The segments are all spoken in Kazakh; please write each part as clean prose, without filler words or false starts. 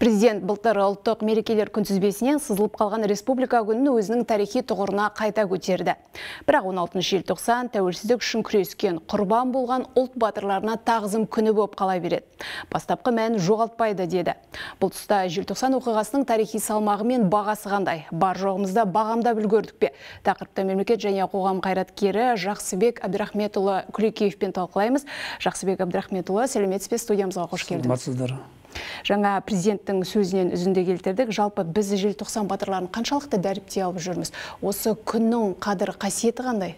Президент былтыр ұлттық мерекелер күнтізбесінен сызылып қалған республика күнін өзінің тарихи тұғырына қайта көтерді. Бірақ 16 желтоқсан тәуелсіздік үшін күрескен, құрбан болған ұлт батырларына тағзым күні болып қала береді. Бастапқы мәнін жоғалтпайды деді. Бұл тұста желтоқсан оқиғасының тарихи салмағы мен бағасы қандай? Бар жоғымызда бағамдап үлгердік пе? Тақырыпты мемлекет және қоғам қайраткері Жақсыбек Әбдірахметұлы Күлекеевпен талқылаймыз. Жақсыбек Әбдірахметұлы, сәлеметсіз бе, студиямызға қош келдіңіз. Жаңа президенттің сөзінен үзінді келтірдік. Жалпы біз желтоқсан батырларын қаншалықты дәріптей алып жүрміз? Осы күннің қадірі, қасиеті қандай?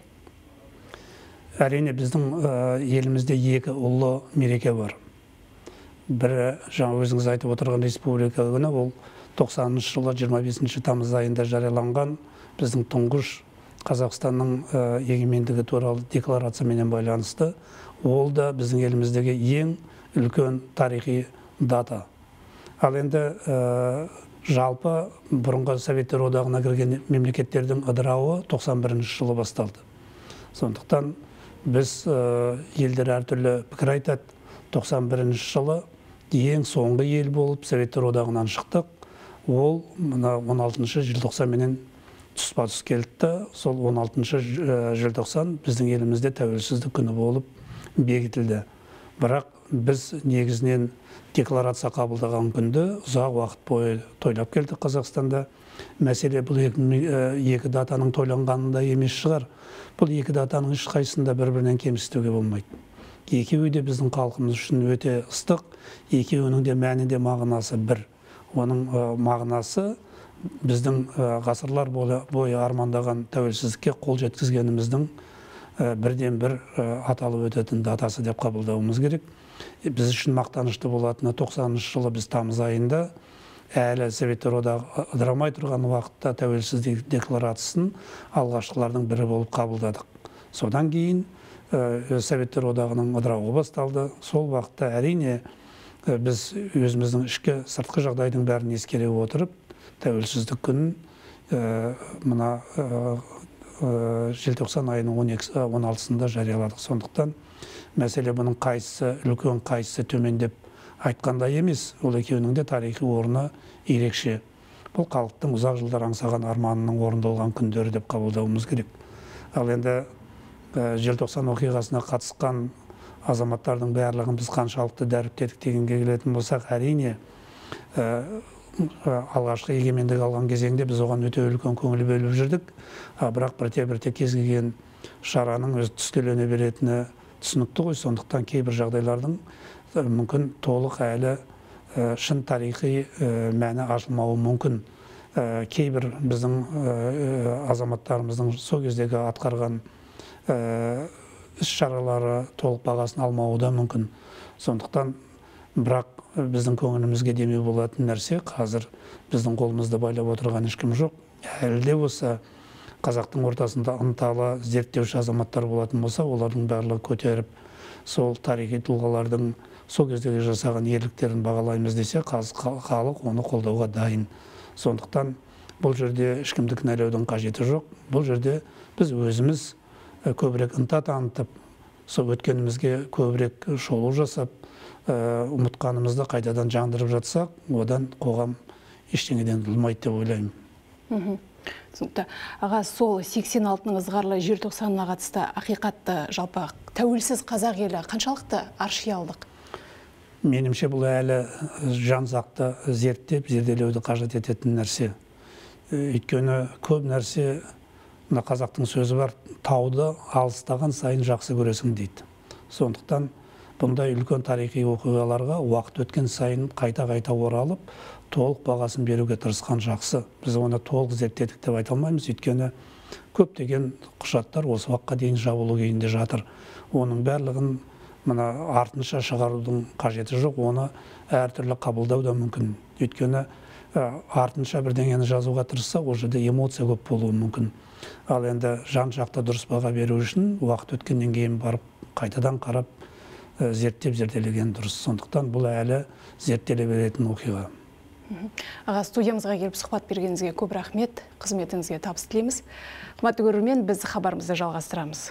Әрине біздің елімізде екі ұлы мереке бар. Бірі, жаңа өзіңіз айтып отырған республика күні, ол 90-шы жылы 25 тамыз айында жарияланған біздің тұңғыш Қазақстанның егемендігі туралы декларациямен байланысты. Ол да біздің еліміздегі ең үлкен тарихи дата. Ал енді жалпы бұрынғы Советтер одағына кірген мемлекеттердің ыдырауы 91 жылы басталды. Сондықтан біз елдер әртүрлі пікір айтады. 91 жылы ең соңғы ел болып Советтер одағынан шықтық. Ол 16 желтоқсанмен тұспа-тұс келді. Сол 16 желтоқсан біздің елімізде тәуелсіздік күні болып бекітілді. Бірақ біз негізінен декларация қабылдаған күнді ұзақ уақыт бойы тойлап келдік Қазақстанда. Мәселе бұл екі датаның тойланғанында емес шығар. Бұл екі датаның ешқайсында бір-бірінен кемсітуге болмайды. Екеуі де біздің халқымыз үшін өте ыстық, екеуінің де мәні де мағынасы бір. Оның мағынасы біздің ғасырлар бойы армандаған тәуелсіздікке қол жеткізгеніміздің бірден бір аталып өтетін датасы деп қабылдауымыз керек. Біз үшін мақтанышты болатыны 90-шы жылы біз тамыз айында әлі Советтер одағы ыдырамай тұрған уақытта тәуелсіздік декларациясын алғашқылардың бірі болып қабылдадық. Содан кейін Советтер одағының ыдырауы басталды. Сол уақытта әрине біз өзіміздің ішкі сыртқы жағдайдың бәрін ескере отырып, тәуелсіздік күнін мына желтоқсан айының 16-сында жарияладық. Сондықтан мәселе бұның қайсысы үлкен, қайсысы төмен деп айтқандай емес. Ол екеуінің де тарихи орны ерекше. Бұл халықтың ұзақ жылдар аңсаған арманының орындалған күндері деп қабылдауымыз керек. Ал енді желтоқсан оқиғасына қатысқан азаматтардың барлығын біз қаншалықты дәріптедік дегенге келетін болсақ, әрине алғашқы егемендік алған кезеңде біз оған өте үлкен көңіл бөліп жүрдік. Бірақ бірте кез келген шараның өз түскелене беретіні түсінікті ғой. Сондықтан кейбір жағдайлардың мүмкін толық әлі шын тарихи мәні ашылмауы мүмкін. Кейбір біздің азаматтарымыздың сол кездегі атқарған іс-шаралары толық бағасын алмауы да мүмкін. Сондықтан бірақ біздің көңілімізге демеу болатын нәрсе, қазір біздің қолымызды байлап отырған ешкім жоқ. Әлі де болса қазақтың ортасында ынталы зерттеуші азаматтар болатын болса, олардың барлығы көтеріп, сол тарихи тұлғалардың сол кездегі жасаған ерліктерін бағалаймыз десе, халық оны қолдауға дайын. Сондықтан бұл жерде ешкімді кінәлаудың қажеті жоқ. Бұл жерде біз өзіміз көбірек ынта танытып, сол өткенімізге көбірек шолу жасап, ұмытқанымызды қайтадан жандырып жатсақ, одан қоғам ештеңеден ұтылмайды деп ойлаймын. Түсінікті. Аға, сол 86-ның ызғарлы желтоқсанына қатысты ақиқатты жалпы тәуелсіз қазақ елі қаншалықты арши алдық? Менімше бұл әлі жан-жақты зерттеп, зерделеуді қажет ететін нәрсе. Өйткені көп нәрсе, қазақтың сөзі бар, тауды алыстаған сайын жақсы көресің дейді. Сондықтан бұндай үлкен тарихи оқиғаларға уақыт өткен сайын қайта оралып, толық бағасын беруге тырысқан жақсы. Біз оны толық зерттедік деп айта алмаймыз, өйткені көптеген құжаттар осы уақытқа дейін жабылу күйінде жатыр. Оның барлығын артынша шығарудың қажеті жоқ, оны әртүрлі қабылдау да мүмкін. Өйткені артынша бірдеңені жазуға тырысса, ол жерде эмоция көп болуы мүмкін. Ал енді жан-жақты дұрыс баға беру үшін уақыт өткеннен кейін барып, қайтадан қарап, зерттеп зерделеген дұрыс. Сондықтан бұл әлі зерттеле беретін оқиға. Аға, студиямызға келіп сұхбат бергеніңізге көп рахмет, қызметіңізге табыс тілейміз. Қымбатты көрермен, біз хабарымызды жалғастырамыз.